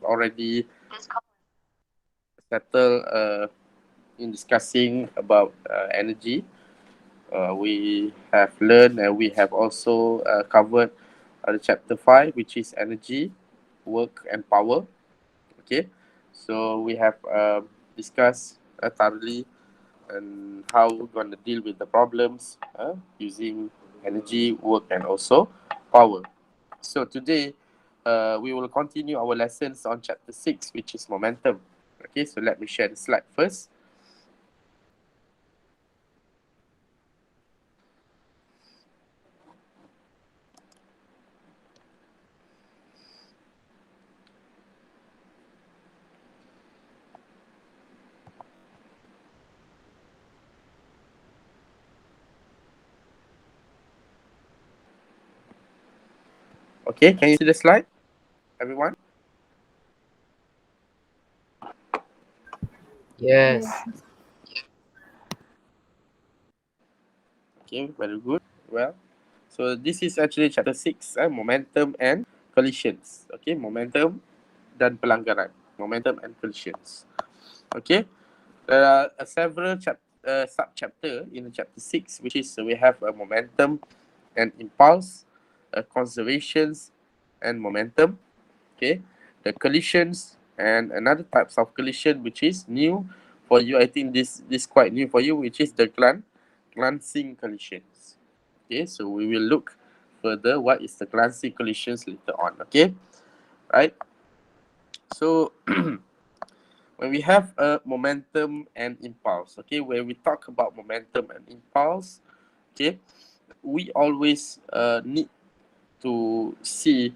already settled in discussing about energy. We have learned and we have also covered the chapter 5, which is energy, work, and power. Okay, so we have discussed thoroughly and how we're going to deal with the problems using energy, work, and also power. So today, we will continue our lessons on chapter 6, which is momentum. Okay, so let me share the slide first. Okay, can you see the slide, everyone? Yes. Yes. Okay, very good. Well, so this is actually chapter 6, momentum and collisions. Okay, momentum dan pelanggaran. Momentum and collisions. Okay, there are several sub-chapter in chapter 6, which is we have a momentum and impulse, conservations and momentum. Okay, the collisions and another types of collision which is new for you. I think this quite new for you, which is the glancing collisions. Okay, so we will look further what is the glancing collisions later on. Okay, right. So when we have a momentum and impulse, okay, when we talk about momentum and impulse, okay, we always need to see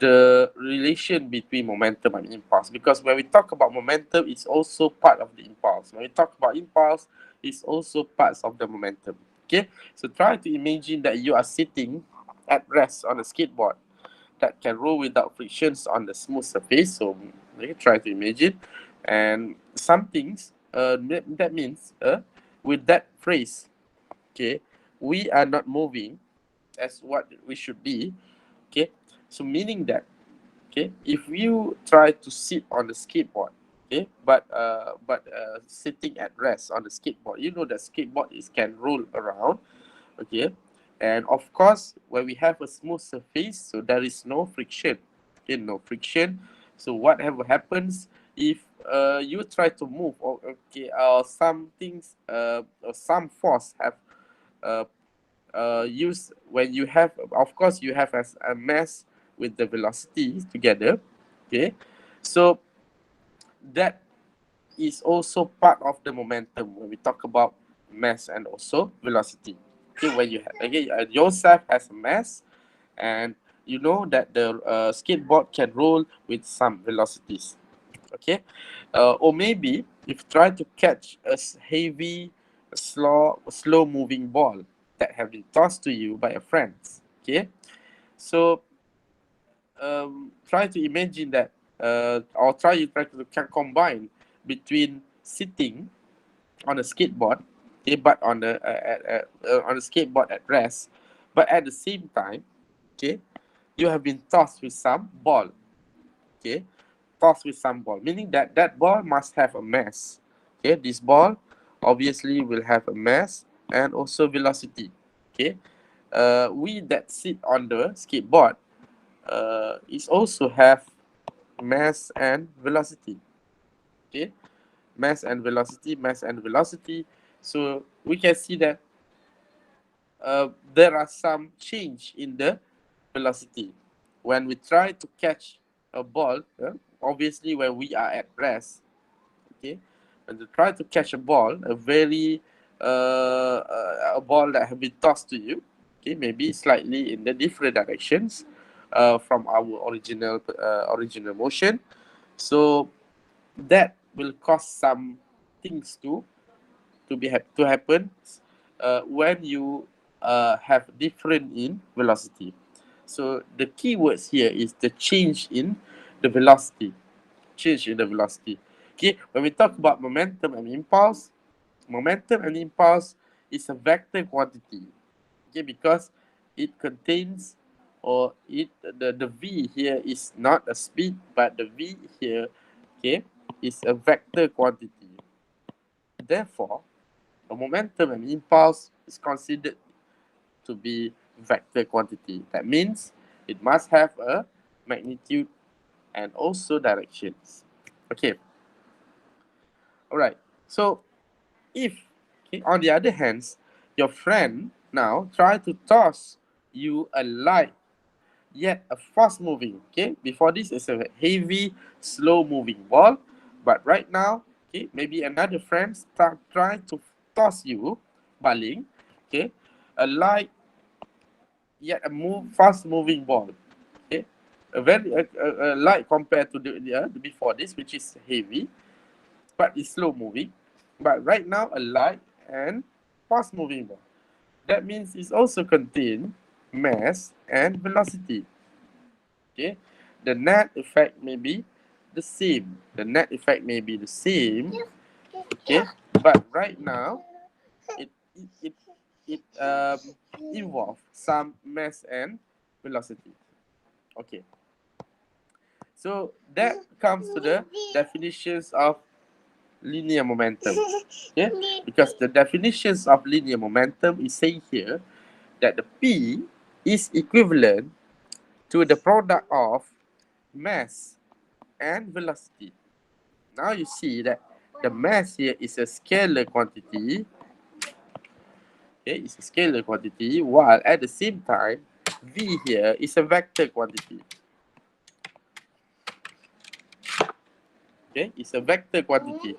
the relation between momentum and impulse, because when we talk about momentum, it's also part of the impulse. When we talk about impulse, it's also parts of the momentum. Okay, so try to imagine that you are sitting at rest on a skateboard that can roll without frictions on the smooth surface. So okay, try to imagine, and some things that means with that phrase, okay, we are not moving as what we should be. Okay, so meaning that, okay, if you try to sit on the skateboard, okay, but sitting at rest on the skateboard, you know that skateboard is can roll around. Okay, and of course when we have a smooth surface, so there is no friction. Okay, no friction. So whatever happens, if you try to move, or okay, some things or some force have uh, used when you have, of course you have as a mass with the velocity together. Okay, so that is also part of the momentum when we talk about mass and also velocity. Okay, when you have, okay, yourself has a mass, and you know that the skateboard can roll with some velocities. Okay, or maybe if you try to catch a heavy, slow moving ball that have been tossed to you by a friend. Okay, so try to imagine that, or try to combine between sitting on a skateboard, okay, but on a skateboard at rest, but at the same time, okay, you have been tossed with some ball. Okay, tossed with some ball, meaning that that ball must have a mass. Okay, this ball obviously will have a mass and also velocity. Okay, we that sit on the skateboard is also have mass and velocity. Okay, mass and velocity, mass and velocity. So we can see that there are some change in the velocity when we try to catch a ball. Obviously when we are at rest, okay, when you try to catch a ball, a ball that have been tossed to you, okay, maybe slightly in the different directions from our original motion. So that will cause some things to happen when you have different in velocity. So the key words here is the change in the velocity. Change in the velocity. Okay, when we talk about momentum and impulse is a vector quantity. Okay, because it contains or the v here is not a speed, but the v here, okay, is a vector quantity. Therefore, a momentum and impulse is considered to be vector quantity. That means it must have a magnitude and also directions. Okay. All right. So if, okay, on the other hand, your friend now try to toss you a light yet a fast moving, okay, before this is a heavy slow moving ball, but right now, okay, maybe another friend start trying to toss you baling, okay, a light yet a fast moving ball, okay, a light compared to the before this, which is heavy but it's slow moving, but right now a light and fast moving ball. That means it's also contain mass and velocity. Okay, the net effect may be the same. The net effect may be the same. Okay, but right now it it it, it involve some mass and velocity. Okay, so that comes to the definitions of linear momentum. Okay, because the definitions of linear momentum is saying here that the P is equivalent to the product of mass and velocity. Now you see that the mass here is a scalar quantity. Okay, it's a scalar quantity, while at the same time, V here is a vector quantity. Okay, it's a vector quantity.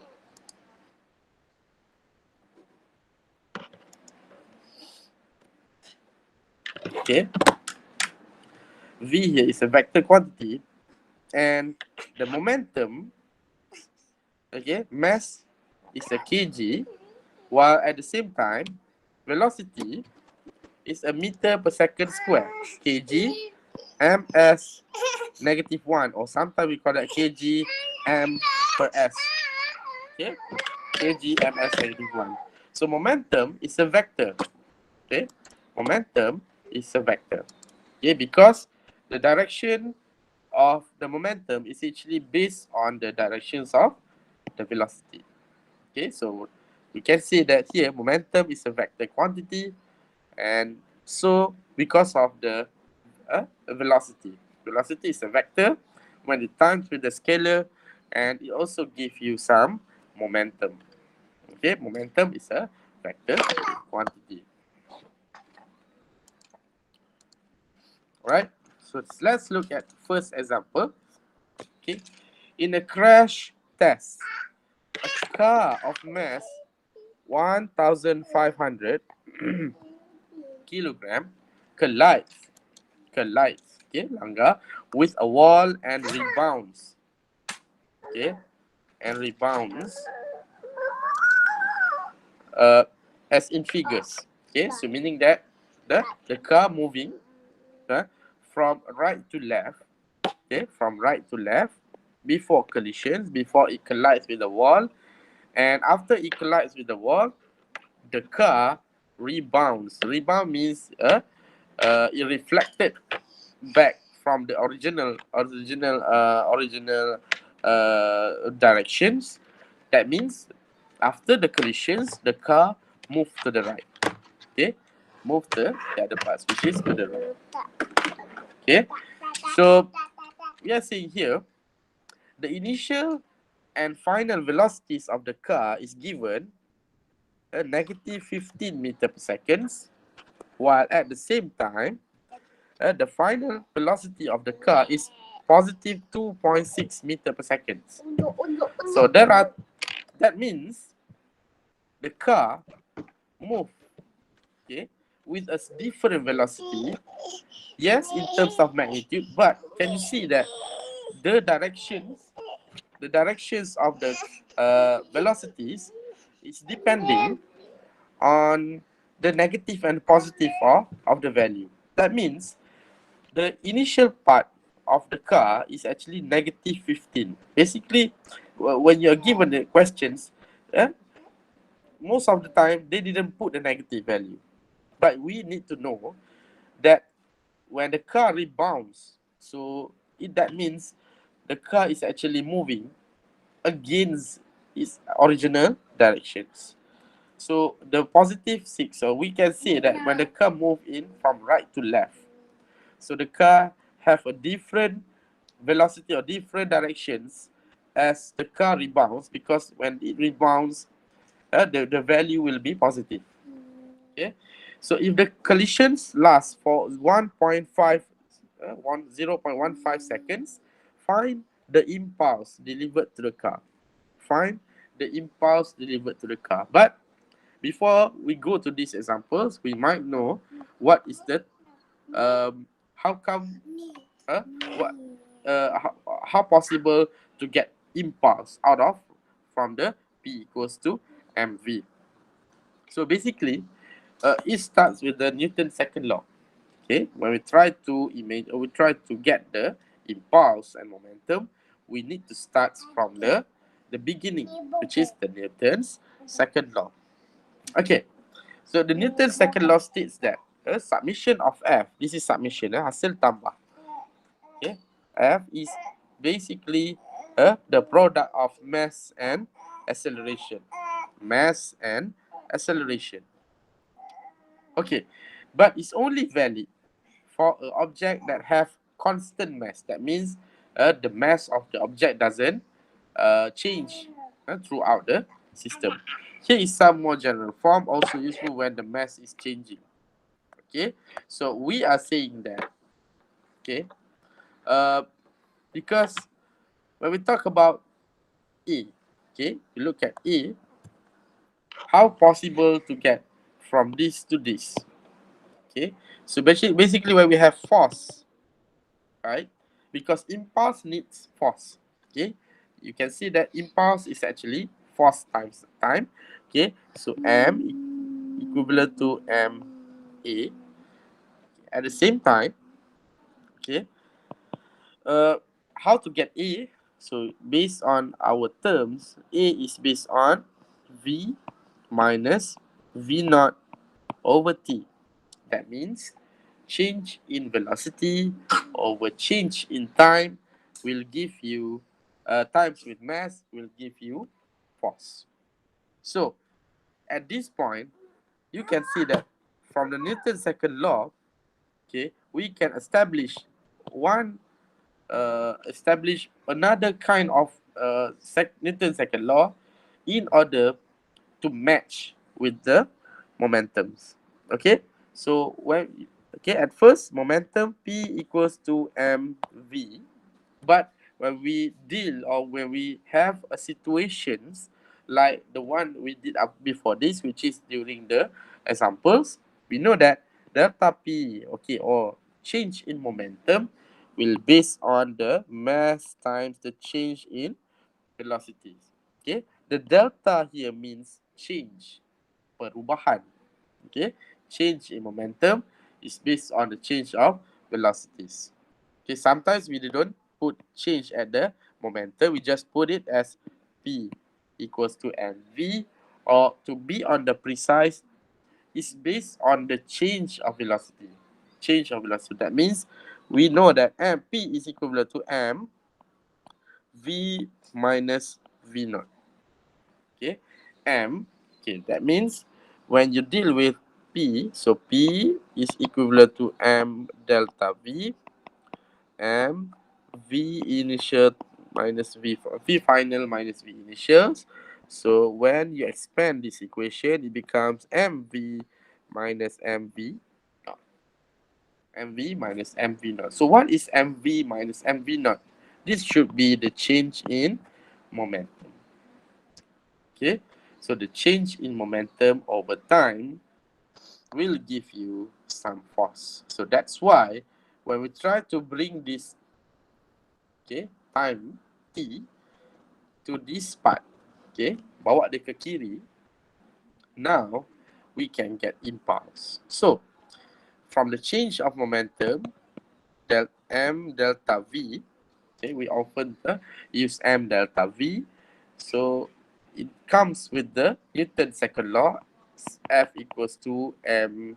Okay, V here is a vector quantity, and the momentum, okay, mass is a kg, while at the same time, velocity is a meter per second square, kg, ms -1, or sometimes we call that kg m per s. Okay, kg ms -1. So momentum is a vector. Okay, momentum is a vector. Okay, because the direction of the momentum is actually based on the directions of the velocity. Okay, so we can say that here momentum is a vector quantity, and so because of the velocity, velocity is a vector when it times with the scalar, and it also gives you some momentum. Okay, momentum is a vector quantity. Alright, so let's look at first example. Okay, in a crash test, a car of mass 1,500 kilogram collides, okay, langgar, with a wall and rebounds, okay, and rebounds as in figures, okay, so meaning that the car moving from right to left, okay, from right to left before collisions, before it collides with the wall, and after it collides with the wall, the car rebounds. Rebound means it reflected back from the original directions. That means after the collisions, the car moved to the right. Okay, move the other parts, which is to the right. Okay, so we are seeing here the initial and final velocities of the car is given a negative 15 meter per second, while at the same time, the final velocity of the car is positive 2.6 meter per second. So that means the car move, okay, with a different velocity. Yes, in terms of magnitude, but can you see that the directions of the velocities is depending on the negative and positive of the value. That means the initial part of the car is actually negative 15. Basically, when you're given the questions, most of the time they didn't put the negative value. But we need to know that when the car rebounds, so that means the car is actually moving against its original directions. So the positive 6, so we can say that when the car move in from right to left, so the car have a different velocity or different directions as the car rebounds, because when it rebounds, the value will be positive. Okay, so if the collisions last for 0.15 seconds, find the impulse delivered to the car. Find the impulse delivered to the car. But before we go to these examples, we might know what is the how come what how possible to get impulse out of from the P equals to mv. So basically, it starts with the Newton's second law. Okay, when we try to get the impulse and momentum, we need to start from the beginning, which is the Newton's second law. Okay, so the Newton's second law states that a summation of F, this is summation, hasil tambah. Okay, F is basically the product of mass and acceleration. Mass and acceleration. Okay, but it's only valid for an object that have constant mass. That means the mass of the object doesn't change throughout the system. Here is some more general form, also useful when the mass is changing. Okay, so we are saying that, okay, because when we talk about A, okay, you look at A, how possible to get from this to this? Okay, so basically when we have force, right? Because impulse needs force. Okay, you can see that impulse is actually force times time. Okay, so m equivalent to ma. At the same time, okay, how to get a? So based on our terms, a is based on v minus v naught over t. That means change in velocity over change in time will give you times with mass will give you force. So at this point, you can see that from the Newton's second law, okay, we can establish another kind of Newton's second law in order to match with the momentums. Okay, so at first momentum P equals to mv, but when we deal or when we have a situations like the one we did up before this, which is during the examples, we know that delta P, okay, or change in momentum will based on the mass times the change in velocities. Okay, the delta here means change, perubahan. Okay, change in momentum is based on the change of velocities. Okay, sometimes we don't put change at the momentum, we just put it as P equals to mv, or to be on the precise, is based on the change of velocity. Change of velocity. That means we know that P is equivalent to m v minus v naught. Okay, m. Okay, that means when you deal with P, so P is equivalent to m delta V, m V initial minus V final minus V initials. So when you expand this equation, it becomes mv minus mv naught. mv minus mv naught. So what is mv minus mv naught? This should be the change in momentum. Okay, so the change in momentum over time will give you some force. So that's why when we try to bring this, okay, time t to this part, okay, bawa dia ke kiri, now we can get impulse. So from the change of momentum, m delta v, okay, we often use m delta v. So it comes with the Newton's second law, F equals to m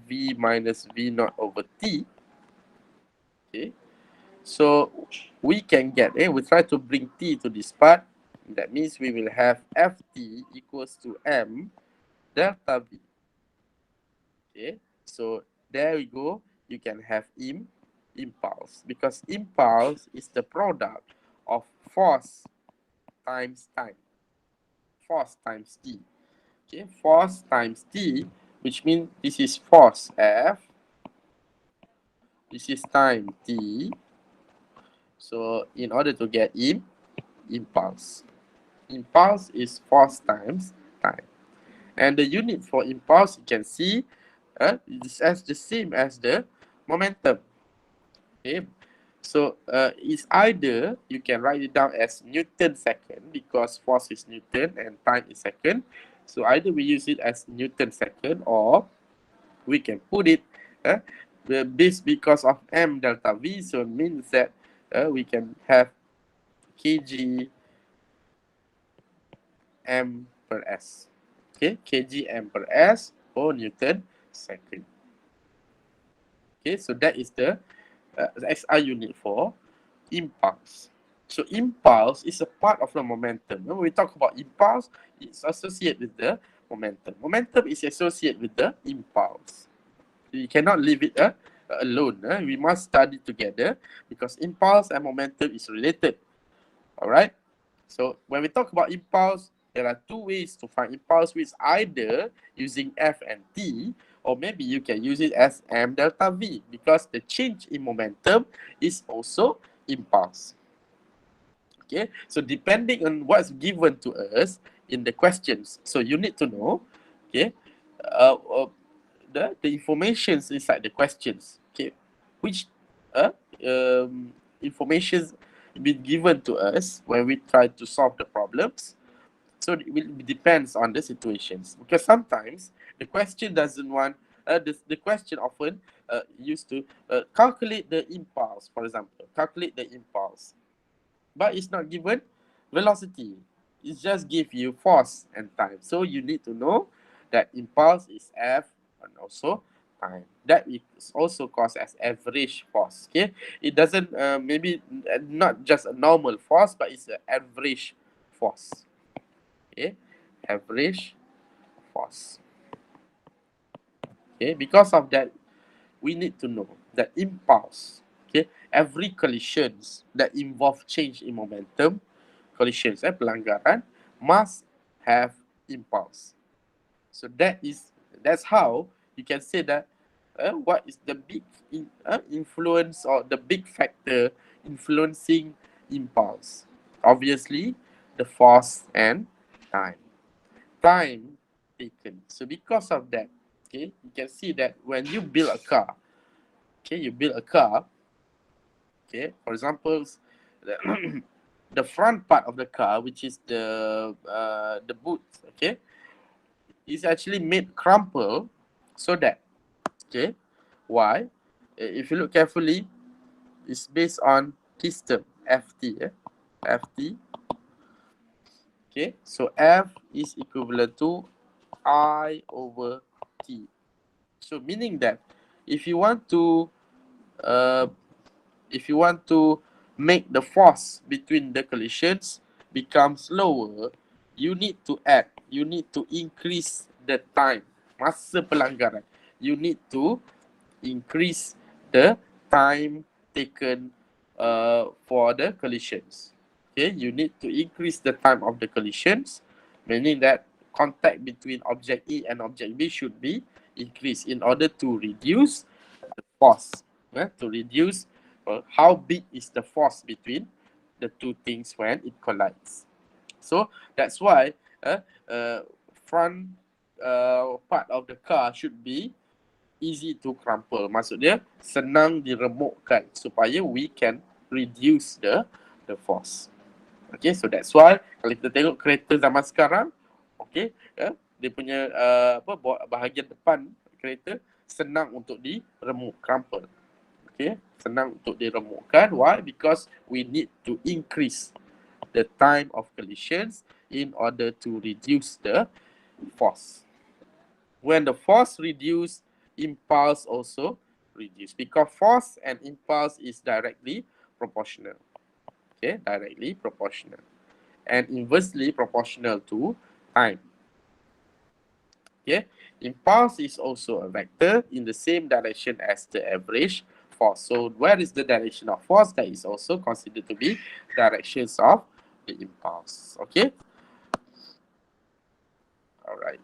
V minus V naught over T. Okay, so we can get, we try to bring T to this part. That means we will have Ft equals to M delta V. Okay, so there we go. You can have impulse, because impulse is the product of force times time. Force times T. Okay, force times T, which means this is force F. This is time T. So in order to get impulse, impulse is force times time. And the unit for impulse, you can see, it's as the same as the momentum. Okay, so it's either you can write it down as Newton second, because force is Newton and time is second. So either we use it as Newton second, or we can put it this because of M delta V. So it means that we can have kg m per s. Okay, kg m per s or Newton second. Okay, so that is the SI unit for impulse. So impulse is a part of the momentum. When we talk about impulse, it's associated with the momentum. Momentum is associated with the impulse. You cannot leave it alone. We must study together, because impulse and momentum is related. All right. So when we talk about impulse, there are two ways to find impulse, which either using F and T, or maybe you can use it as M delta V, because the change in momentum is also impulse. Okay, so depending on what's given to us in the questions, so you need to know, okay, the informations inside the questions, okay, which informations been given to us when we try to solve the problems. So it will depends on the situations, because sometimes the question doesn't want the question often used to calculate the impulse, for example, calculate the impulse, but it's not given velocity. It just give you force and time. So you need to know that impulse is F and also time. That is also called as average force. Okay, it doesn't maybe not just a normal force, but it's an average force. Okay, average force. Okay, because of that, we need to know that impulse. Okay, every collisions that involve change in momentum, collisions, pelanggaran, must have impulse. So that's how you can say that what is the big influence, or the big factor influencing impulse? Obviously, the force and time. Time taken. So because of that, okay, you can see that when you build a car, okay, you build a car, okay, for example, the front part of the car, which is the boot, okay, is actually made crumple, so that, okay, why? If you look carefully, it's based on system FT, FT. Okay, so F is equivalent to I over T. So meaning that if you want to uh, make the force between the collisions becomes lower, you need to increase the time, masa pelanggaran. You need to increase the time taken for the collisions. Okay, you need to increase the time of the collisions, meaning that contact between object A and object B should be increased in order to reduce the force. To reduce how big is the force between the two things when it collides. So that's why front part of the car should be easy to crumple. Maksudnya senang diremukkan supaya we can reduce the force. Okay, so that's why kalau kita tengok kereta zaman sekarang, okay, dia punya bahagian depan kereta senang untuk diremuk, crumple. Okay, senang untuk diremukkan. Why? Because we need to increase the time of collisions in order to reduce the force. When the force reduce, impulse also reduce, because force and impulse is directly proportional. Okay, directly proportional and inversely proportional to time. Okay, impulse is also a vector in the same direction as the average force. So where is the direction of force? That is also considered to be directions of the impulse. Okay, all right.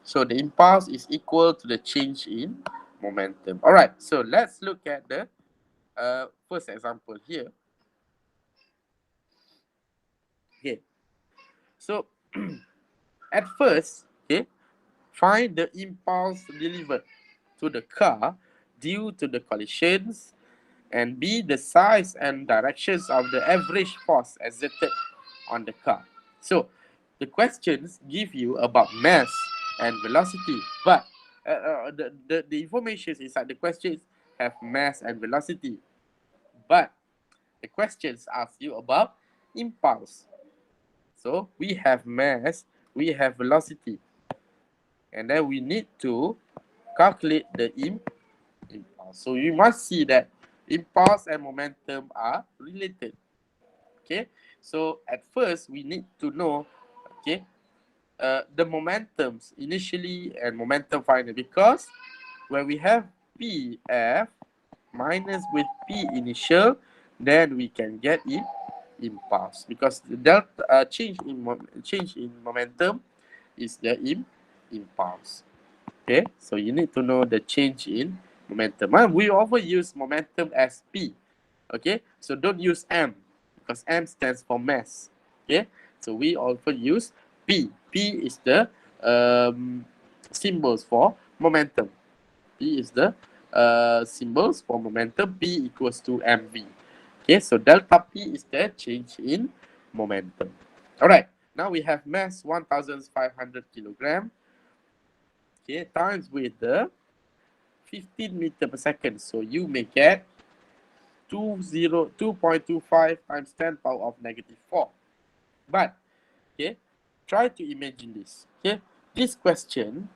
So the impulse is equal to the change in momentum. All right, so let's look at the first example here. Okay, so at first, okay, find the impulse delivered to the car due to the collisions, and B, the size and directions of the average force exerted on the car. So the questions give you about mass and velocity, but the information inside the questions have mass and velocity, but the questions ask you about impulse. So we have mass, we have velocity, and then we need to calculate the impulse. So you must see that impulse and momentum are related. Okay, so at first we need to know, okay, the momentums initially and momentum final, because when we have PF minus with P initial, then we can get it impulse, because the delta change in momentum is the impulse. Okay, so you need to know the change in momentum. We often use momentum as P. Okay, so don't use M, because M stands for mass. Okay, so we often use P. P is the symbols for momentum. P is the symbols for momentum. P equals to mv. Okay, so delta P is the change in momentum. All right, now we have mass 1,500 kilogram. Okay, times with the 15 meter per second. So you may get 2.25 times 10 power of negative 4. But, okay, try to imagine this. Okay, this question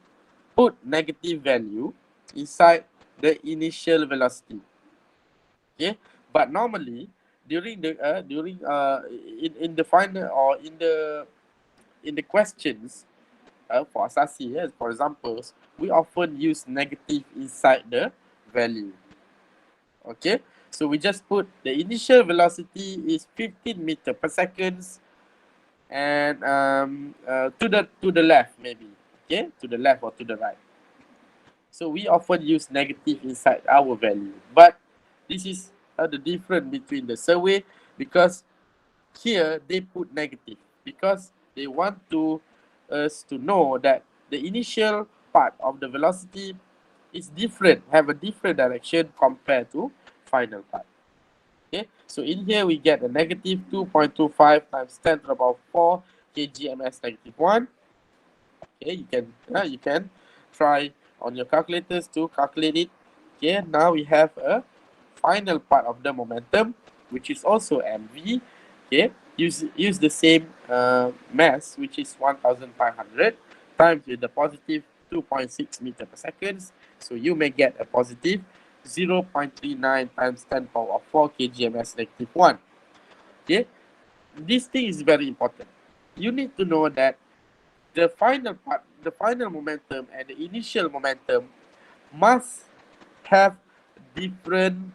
put negative value inside the initial velocity. Okay, but normally during the in the final or in the questions for Asasi, for examples, we often use negative inside the value. Okay, so we just put the initial velocity is 15 meter per second, and to the left maybe. Okay, to the left or to the right. So we often use negative inside our value, but this is the difference between the survey, because here they put negative because they want to us to know that the initial part of the velocity is different, have a different direction compared to final part. Okay, so in here we get a negative 2.25 times 10 to the power 4 kgms negative 1. Okay, you can try on your calculators to calculate it. Okay, now we have a final part of the momentum, which is also mv. Okay, use the same mass, which is 1,500 times with the positive 2.6 meter per second. So you may get a positive 0.39 times 10 power of 4 kgms negative 1. Okay, this thing is very important. You need to know that the final part, the final momentum and the initial momentum must have different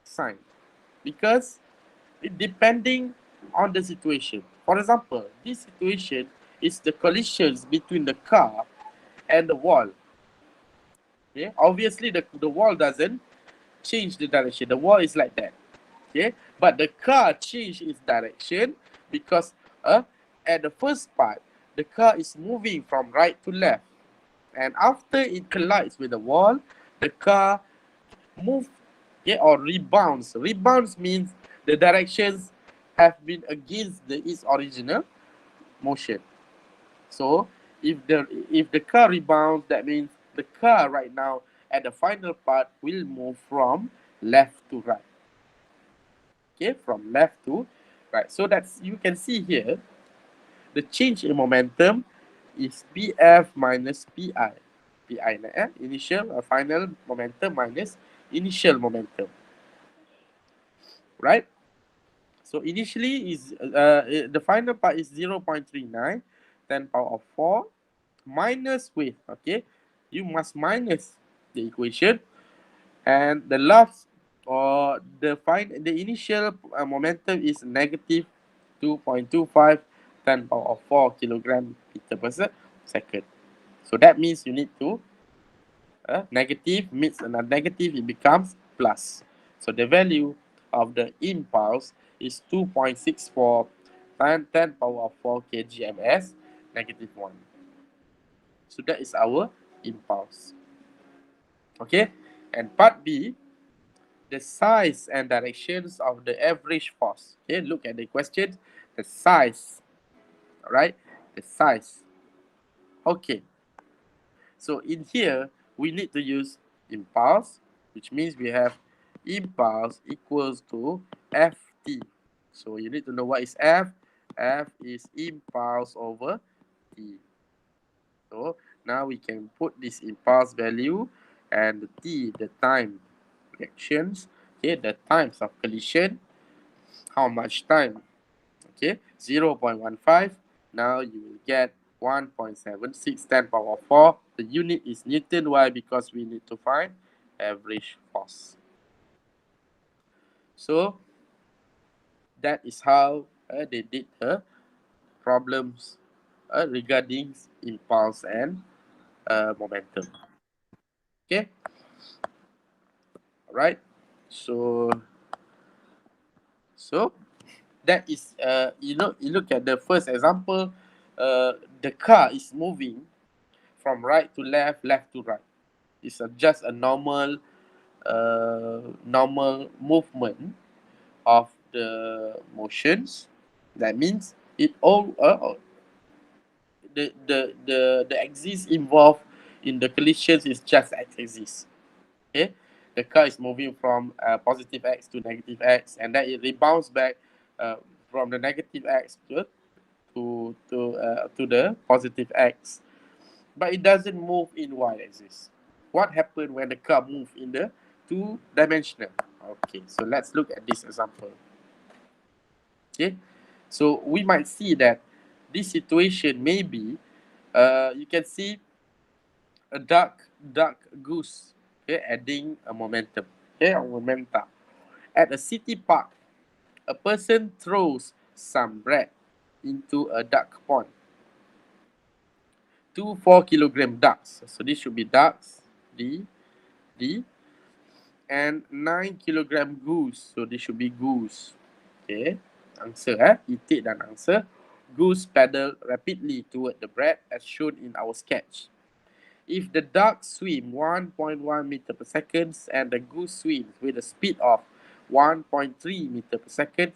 sign, because it depending on the situation. For example, this situation is the collisions between the car and the wall. Okay, obviously the wall doesn't change the direction. The wall is like that. Okay, but the car changed its direction because at the first part, the car is moving from right to left, and after it collides with the wall, the car move, yeah, or rebounds. Rebounds means the directions have been against its original motion. So if the car rebounds, that means the car right now at the final part will move from left to right. Okay, from left to right. So that's, you can see here, the change in momentum is PF minus PI. PI. Initial final momentum minus initial momentum. Right? So initially is the final part is 0.39, 10 power of 4 minus with, okay? You must minus the equation, and the last or the initial momentum is negative 2.25 10 power of 4 kilogram meter per second. So that means you need to negative meets another negative, it becomes plus. So the value of the impulse is 2.64 times 10 power of 4 kgms negative 1. So that is our impulse. Okay, and part B, the size and directions of the average force. Okay, look at the question, the size, all right, the size. Okay, so in here, we need to use impulse, which means we have impulse equals to Ft. So you need to know what is F. F is impulse over T. So now we can put this impulse value and the T, the time reactions, okay, the times of collision, how much time, okay, 0.15. Now you will get 1.76 10 power 4. The unit is Newton. Why? Because we need to find average force. So that is how they did the problems regarding impulse and momentum. Okay, all right. So that is you look at the first example. The car is moving from right to left, left to right. It's just a normal movement of the motions. That means it all the axis involved in the collisions is just x-axis. Okay, the car is moving from positive x to negative x, and then it rebounds back from the negative x to the positive x, but it doesn't move in y-axis. What happened when the car moved in the two-dimensional? Okay, so let's look at this example. Okay, so we might see that this situation may be, you can see a duck goose, okay, adding a momentum, okay, a momenta. At a city park, a person throws some bread into a duck pond. Two 4-kilogram ducks, so this should be ducks, D, and 9-kilogram goose, so this should be goose. Okay, answer itik dan answer. Goose paddle rapidly toward the bread as shown in our sketch. If the duck swim 1.1 meter per second and the goose swims with a speed of 1.3 meter per second,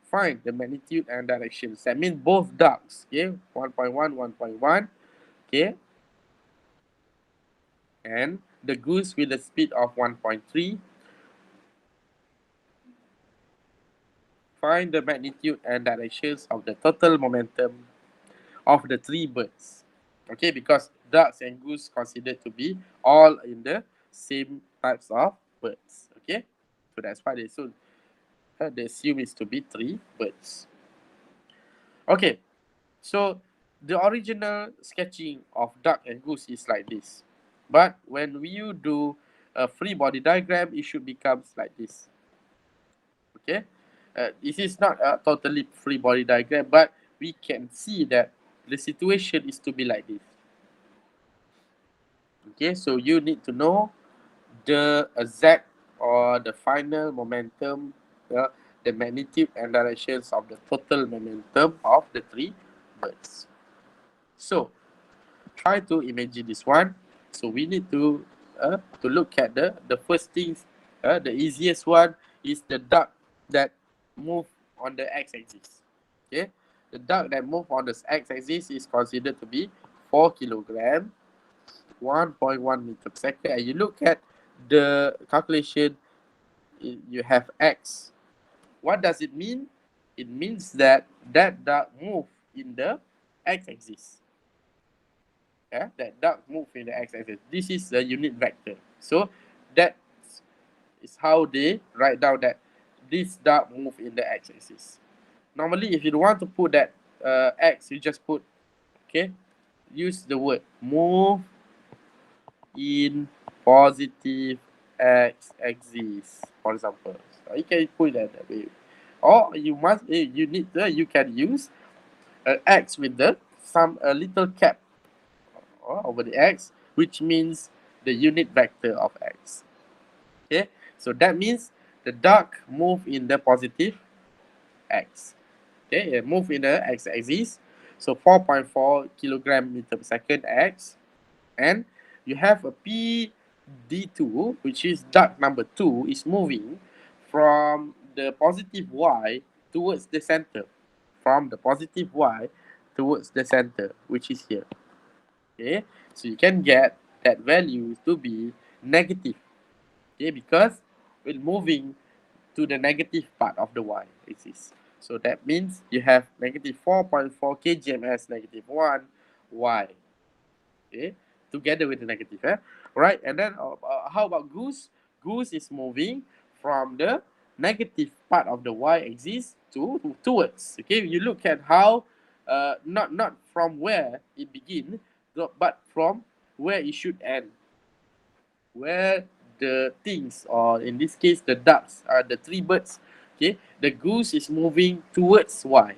find the magnitude and directions. That means both ducks, okay, 1.1, 1.1, okay, and the goose with a speed of 1.3. Find the magnitude and directions of the total momentum of the three birds. Okay, because ducks and goose considered to be all in the same types of birds. Okay, so that's why they assume is to be three birds. Okay, so the original sketching of duck and goose is like this, but when you do a free body diagram, it should become like this. Okay, this is not a totally free body diagram, but we can see that the situation is to be like this. Okay, so you need to know the exact or the final momentum, the magnitude and directions of the total momentum of the three birds. So try to imagine this one. So we need to look at the first things. The easiest one is the duck that move on the x-axis. Okay, the duck that move on the x-axis is considered to be 4 kilogram, 1.1 meter per second. And you look at the calculation, you have x. What does it mean? It means that duck move in the x-axis. that duck move in the x-axis. This is the unit vector. So that is how they write down that this duck move in the x-axis. Normally, if you want to put that x, you just put, okay, use the word move in positive x-axis, for example. So you can put that way. Or you can use x with the some a little cap over the x, which means the unit vector of x. Okay, so that means the duck move in the positive x. Okay, move in the x-axis. So 4.4 kilogram meter per second x, and you have a PD2, which is duck number 2, is moving from the positive y towards the center. From the positive y towards the center, which is here. Okay, so you can get that value to be negative. Okay, because we're moving to the negative part of the y-axis. So that means you have negative 4.4 kgms negative 1 y. Okay, together with the negative. Right, and then how about goose? Goose is moving from the negative part of the y-axis towards. Okay, you look at how not from where it begins, but from where it should end. Where the things, or in this case the ducks, are the three birds. Okay, the goose is moving towards y.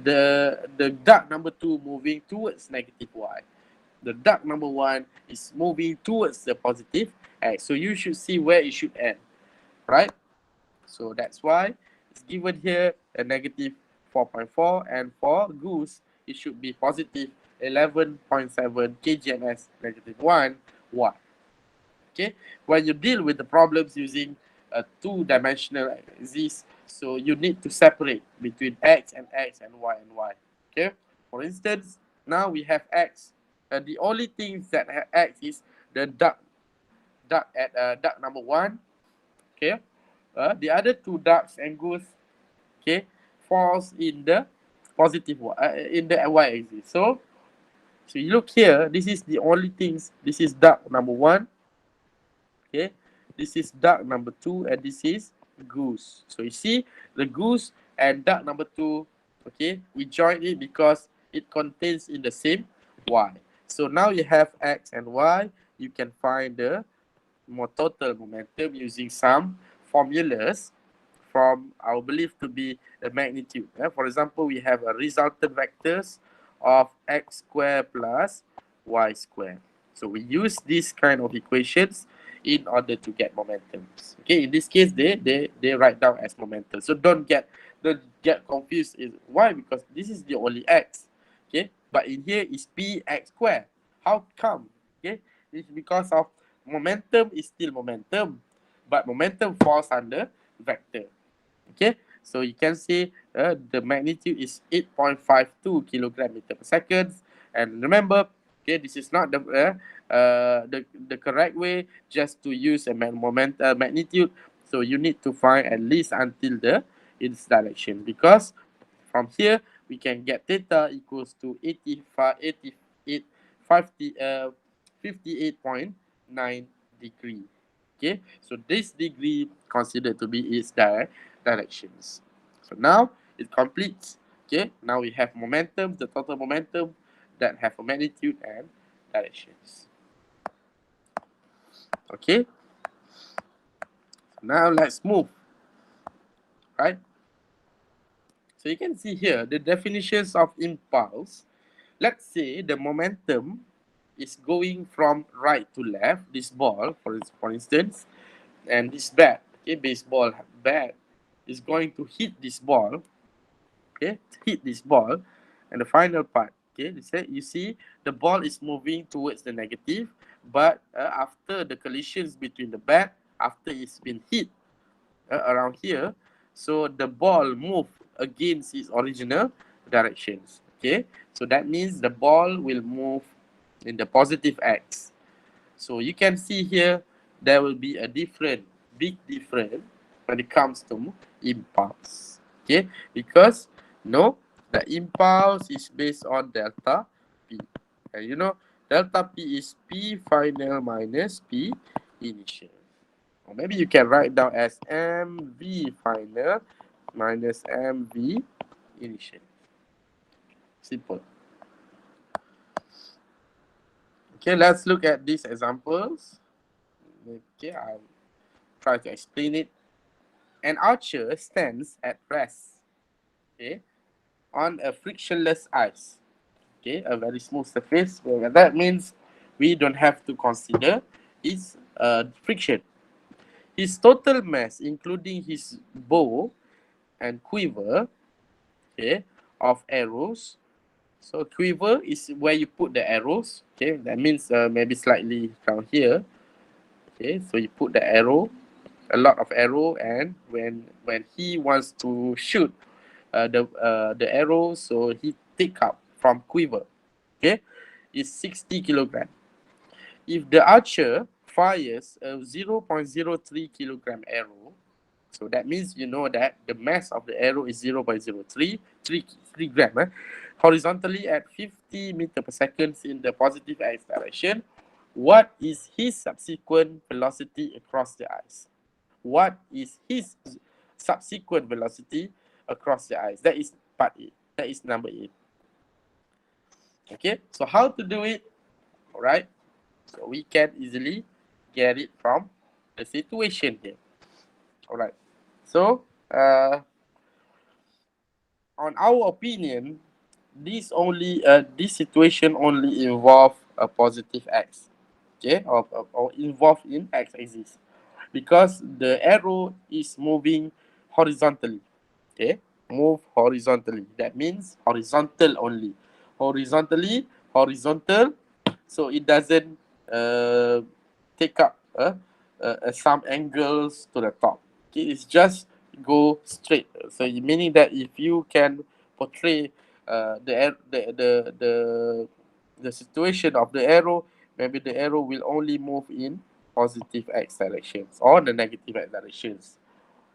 The duck number 2 moving towards negative y. The duck number 1 is moving towards the positive x. So you should see where it should end, right? So that's why it's given here a negative 4.4, and for goose it should be positive 11.7 kgms negative 1 y. Okay, when you deal with the problems using a two-dimensional axis, so you need to separate between x and y and y. Okay, for instance, now we have x, and the only things that have x is the duck at duck number 1. Okay, the other two ducks and goose, okay, falls in the positive in the y-axis. So you look here, this is the only things. This is duck number 1. Okay, this is duck number 2, and this is goose. So you see the goose and duck number 2, okay, we join it because it contains in the same y. So now you have x and y. You can find the total momentum using some formulas from our belief to be the magnitude. For example, we have a resultant vectors of x squared plus y squared. So we use this kind of equations in order to get momentums. Okay, in this case, they write down as momentum. So don't get confused. Is why? Because this is the only x. Okay, but in here is p x squared. How come? Okay, it's because of momentum is still momentum, but momentum falls under vector. Okay, so you can see the magnitude is 8.52 kilogram meter per second. And remember, okay, this is not the correct way just to use a magnitude. So you need to find at least until its direction, because from here we can get theta equals to 58.9 degree. Okay, so this degree considered to be its directions. So now it completes. Okay, now we have momentum, the total momentum that have a magnitude and directions. Okay, now let's move. Right, so you can see here the definitions of impulse. Let's say the momentum is going from right to left, this ball for instance, and this bat, okay, baseball bat is going to hit this ball, okay, hit this ball, and the final part, okay, you see the ball is moving towards the negative, but after the collisions between the bat, after it's been hit around here, so the ball move against its original directions. Okay, so that means the ball will move in the positive x. So you can see here there will be a big difference when it comes to impulse. Okay, because the impulse is based on delta p, and Delta P is P final minus P initial. Or maybe you can write down as MV final minus MV initial. Simple. Okay, let's look at these examples. Okay, I'll try to explain it. An archer stands at rest, okay, on a frictionless ice, okay, a very smooth surface. Well, that means we don't have to consider its friction. His total mass, including his bow and quiver, okay, of arrows. So quiver is where you put the arrows. Okay, that means maybe slightly down here. Okay, so you put the arrow, a lot of arrow, and when he wants to shoot the arrow, so he take up from quiver. Okay, is 60 kilogram. If the archer fires a 0.03 kilogram arrow, so that means you know that the mass of the arrow is 0.03 3 gram, horizontally at 50 meter per second in the positive x direction. What is his subsequent velocity across the ice? What is his subsequent velocity across the ice? That is part A. That is number 8. Okay, so how to do it? All right, so we can easily get it from the situation here. All right, so on our opinion, this situation only involve a positive x, okay, or involved in x-axis, because the arrow is moving horizontally. Okay, move horizontally. That means horizontal only. Horizontal. So it doesn't take up some angles to the top. Okay, it's just go straight. So meaning that if you can portray the situation of the arrow, maybe the arrow will only move in positive x directions or the negative x directions.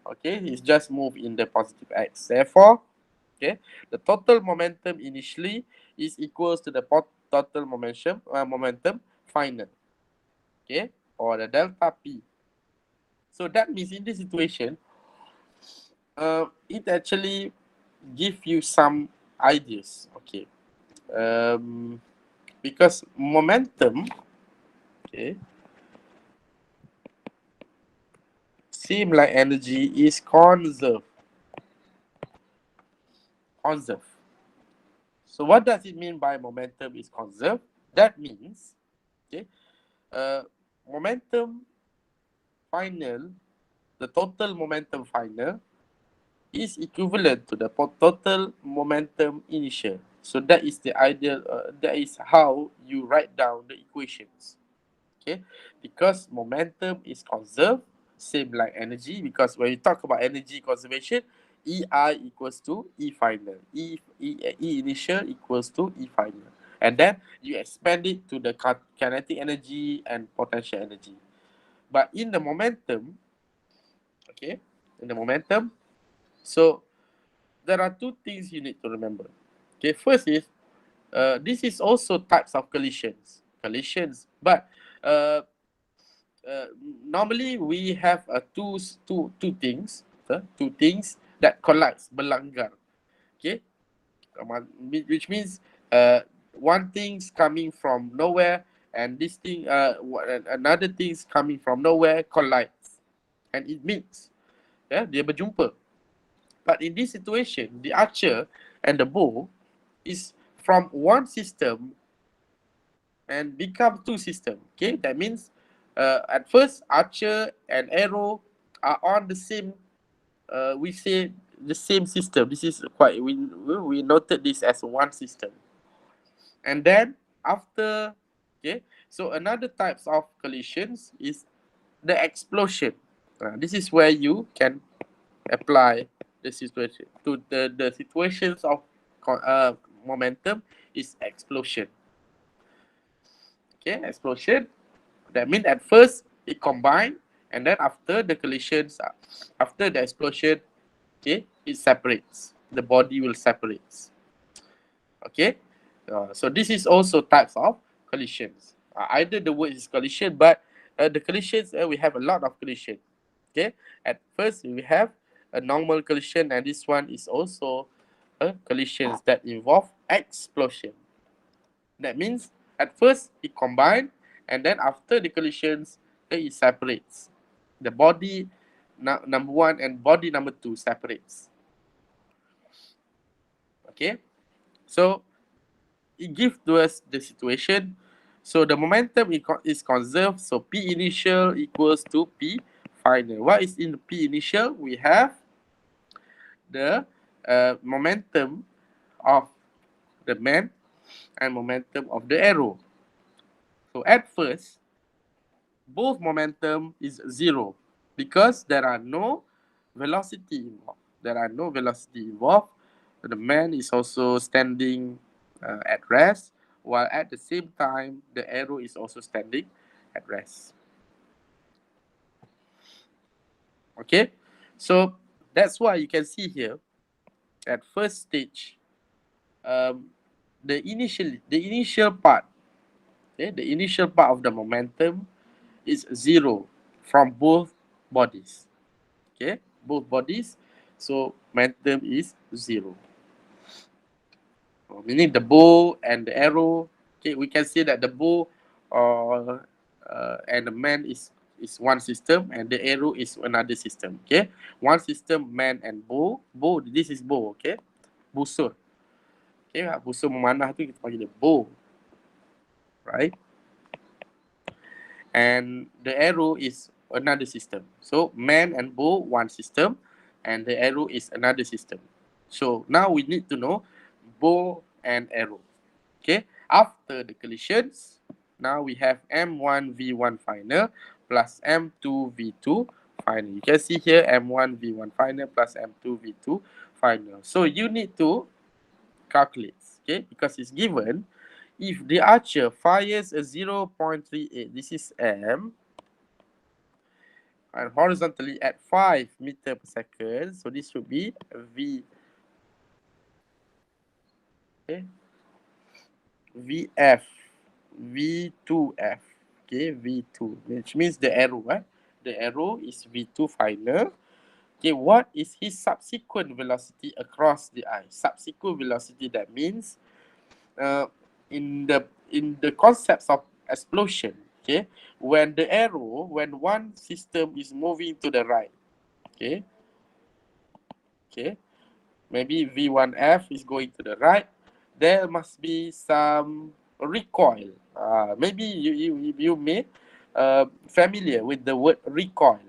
Okay, it's just move in the positive x. Therefore, okay, the total momentum initially is equals to the total momentum final. Okay, or the delta p. So that means in this situation, it actually give you some ideas. Okay, because momentum, okay, seem like energy is conserved. So what does it mean by momentum is conserved? That means, okay, momentum final, the total momentum final is equivalent to the total momentum initial. So that is the ideal, that is how you write down the equations. Okay, because momentum is conserved, same like energy, because when you talk about energy conservation, EI equals to E final. E initial equals to E final. And then you expand it to the kinetic energy and potential energy. But in the momentum, okay, so there are two things you need to remember. Okay, first is, this is also types of collisions. But uh, normally we have two things that collides, berlanggar. Okay, which means one thing's coming from nowhere, and this thing another thing's coming from nowhere collides, and it meets. Yeah, dia berjumpa. But in this situation, the archer and the bow is from one system and become two systems. Okay, that means at first archer and arrow are on the same. We say the same system. This is quite we noted this as one system, and then after, okay, so another types of collisions is the explosion. This is where you can apply the situation to the situations of momentum is explosion. Okay, explosion. That means at first it combine, and then after the collisions, after the explosion, okay, it separates. The body will separate. Okay, so this is also types of collisions. Either the word is collision, but the collisions, we have a lot of collision. Okay, at first we have a normal collision, and this one is also a collisions that involve explosion. That means at first it combine, and then after the collisions, it separates. The body number one and body number two separates. Okay, so it gives to us the situation. So the momentum is conserved. So P initial equals to P final. What is in the P initial? We have the momentum of the man and momentum of the arrow. So at first, both momentum is zero because there are no velocity involved. There are no velocity involved. The man is also standing at rest, while at the same time, the arrow is also standing at rest. Okay, so that's why you can see here at first stage, the initial part, okay, the initial part of the momentum is zero from both bodies. Okay, both bodies, so momentum is zero. Meaning the bow and the arrow. Okay, we can say that the bow and the man is one system, and the arrow is another system. Okay, one system man and bow. Bow, this is bow. Okay, busur. Okay, busur memanah tu kita panggil dia bow, right? And the arrow is another system. So man and bow one system, and the arrow is another system. So now we need to know bow and arrow. Okay, after the collisions, now we have M1 V1 final plus M2 V2 final. You can see here M1 V1 final plus M2 V2 final. So you need to calculate, okay, because it's given. If the archer fires a 0.38, this is M, and horizontally at 5 meter per second, so this should be V, okay, VF, V2F, okay, V2, which means the arrow, the arrow is V2 final. Okay, what is his subsequent velocity across the eye? Subsequent velocity, that means in the concepts of explosion, okay, when the arrow, when one system is moving to the right, okay, maybe V1F is going to the right, there must be some recoil. Maybe you may familiar with the word recoil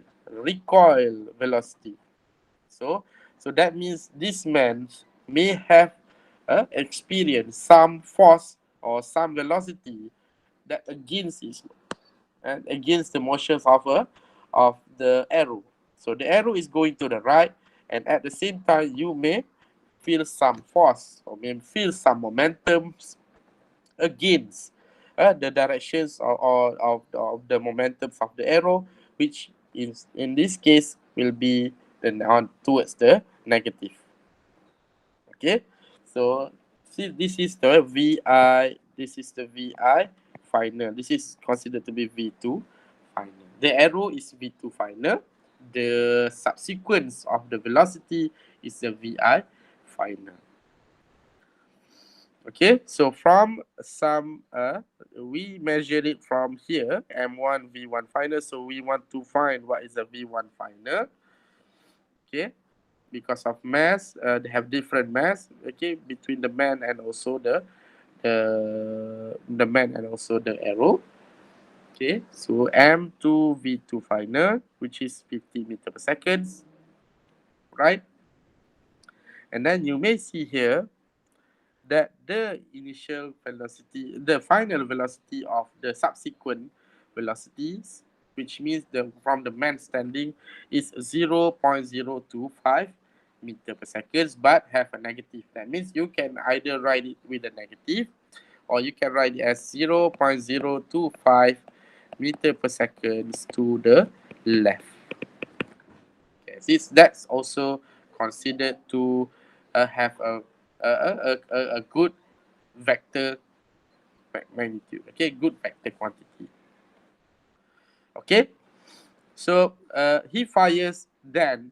velocity. So that means this man may have experienced some force or some velocity that against his and against the motions of the arrow. So the arrow is going to the right, and at the same time you may feel some force or may feel some momentum against the directions of the momentums of the arrow, which in this case will be on towards the negative. Okay, so see, this is the VI, this is the VI final. This is considered to be V2 final. The arrow is V2 final. The subsequence of the velocity is the VI final. Okay, so from some, we measure it from here, M1 V1 final. So we want to find what is the V1 final. Okay, because of mass, they have different mass. Okay, between the man and also the man and also the arrow. Okay, so M2 V2 final, which is 50 meter per second, right? And then you may see here that the initial velocity, the final velocity of the subsequent velocities, which means from the man standing, is 0.025 meter per second, but have a negative. That means you can either write it with a negative, or you can write it as 0.025 meter per second to the left. Okay, since that's also considered to have a good vector magnitude. Okay, good vector quantity. Okay, so he fires then.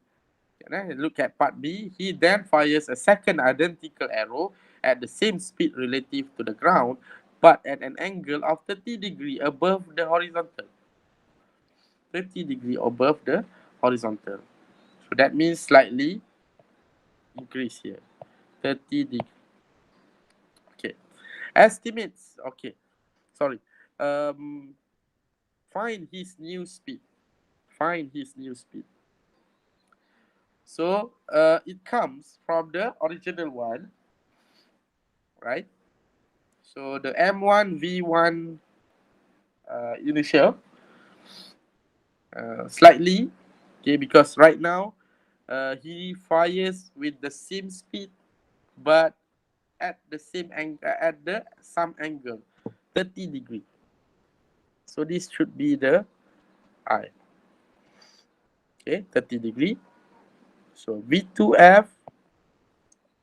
Look at part B. He then fires a second identical arrow at the same speed relative to the ground, but at an angle of 30 degrees above the horizontal. 30 degrees above the horizontal. So that means slightly increase here. 30 degrees. Okay. Estimates. Okay. Sorry. Find his new speed. Find his new speed. So it comes from the original one, right? So the M1 V1 initial slightly, okay, because right now he fires with the same speed, but at the same angle, at the some angle, 30 degree. So this should be the I. Okay, 30 degree. So V2F.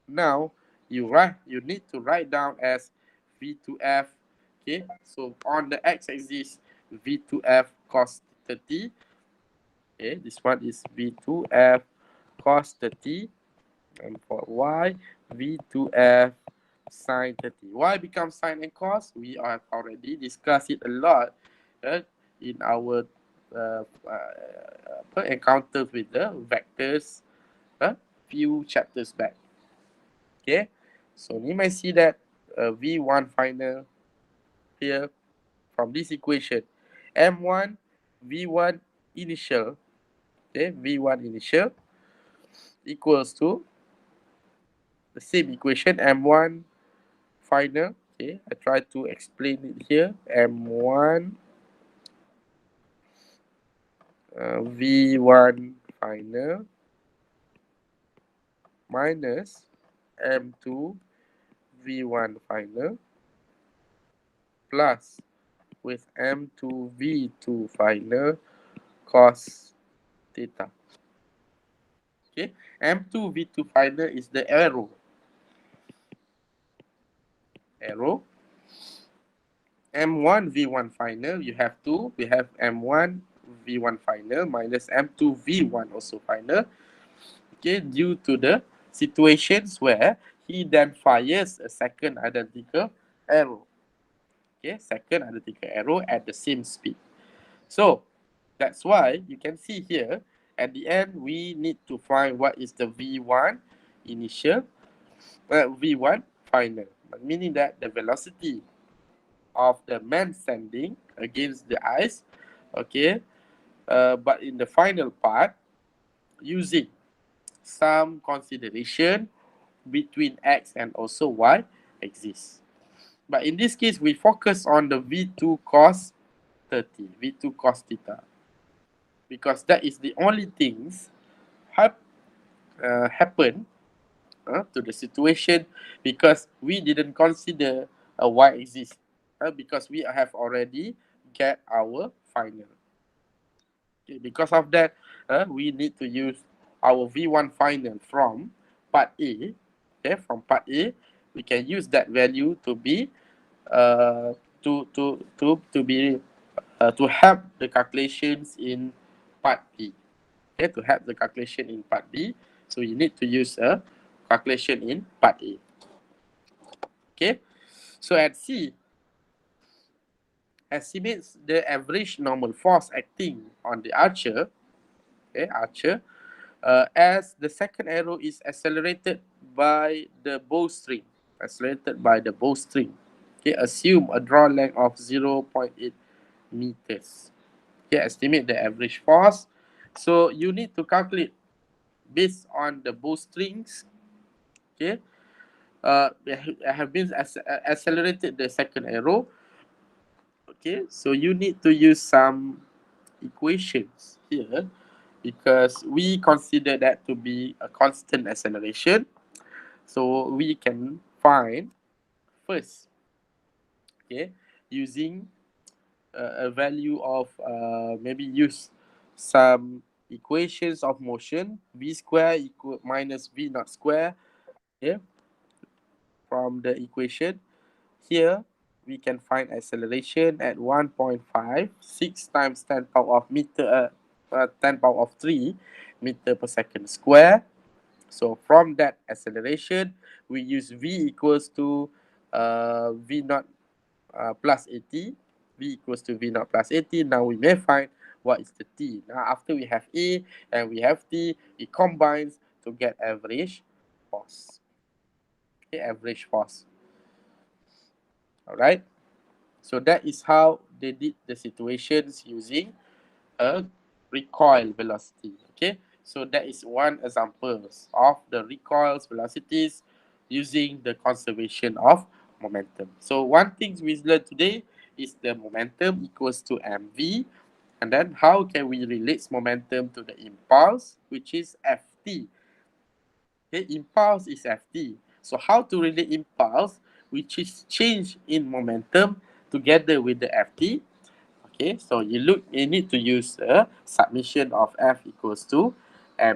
Now you need to write down as V2F. Okay, so on the x-axis, V2F cos 30. Okay, this one is V2F cos 30. And for y, V2F sine 30. Y becomes sine and cos. We have already discussed it a lot in our encounters with the vectors few chapters back. Okay, so you might see that V1 final here from this equation. M1 V1 initial, okay, V1 initial equals to the same equation M1 final. Okay, I try to explain it here. M1 V1 final minus M2 V1 final plus with M2 V2 final cos theta. Okay, M2 V2 final is the arrow. M1 V1 final, you have two. We have M1 V1 final minus M2 V1 also final. Okay, due to the situations where he then fires a second identical arrow. Okay, second identical arrow at the same speed. So that's why you can see here at the end we need to find what is the V1 initial, V1 final, meaning that the velocity of the man standing against the ice. Okay, but in the final part, using some consideration between x and also y exists. But in this case, we focus on the V2 cos 30, V2 cos theta, because that is the only things happen to the situation, because we didn't consider a y-axis because we have already get our final. Okay, because of that, we need to use our V1 final from part A. Okay, from part A, we can use that value to be to help the calculations in part B. Okay, to help the calculation in part B, so you need to use a calculation in part A. Okay, so at C, estimates the average normal force acting on the archer. Okay, archer, as the second arrow is accelerated by the bowstring. Okay, assume a draw length of 0.8 meters. Okay, estimate the average force. So you need to calculate based on the bowstrings. Okay, have been accelerated the second arrow. Okay, so you need to use some equations here, because we consider that to be a constant acceleration. So we can find first, okay, using a value of maybe use some equations of motion, v square equal minus v naught square. Okay, from the equation here we can find acceleration at 1.5, 6 times 10 power of meter, 10 power of 3 meter per second square. So from that acceleration, we use v equals to v naught plus 80. V equals to v naught plus 80. Now we may find what is the t. Now after we have a and we have t, it combines to get average force. Okay, average force. All right. So that is how they did the situations using a recoil velocity. Okay, so that is one example of the recoil velocities using the conservation of momentum. So one thing we learned today is the momentum equals to mv, and then how can we relate momentum to the impulse, which is ft. Okay, impulse is ft. So how to relate impulse, which is change in momentum, together with the ft. Okay, so you need to use a submission of F equals to ma,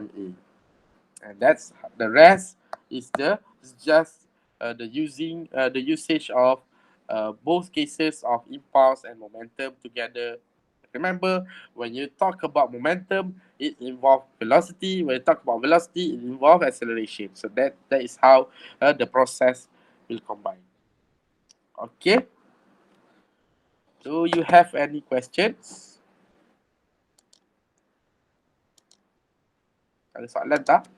and that's the rest is just the usage of both cases of impulse and momentum together. Remember, when you talk about momentum, it involves velocity. When you talk about velocity, it involves acceleration. So that is how the process will combine. Okay. Do you have any questions? Ada soalan tak?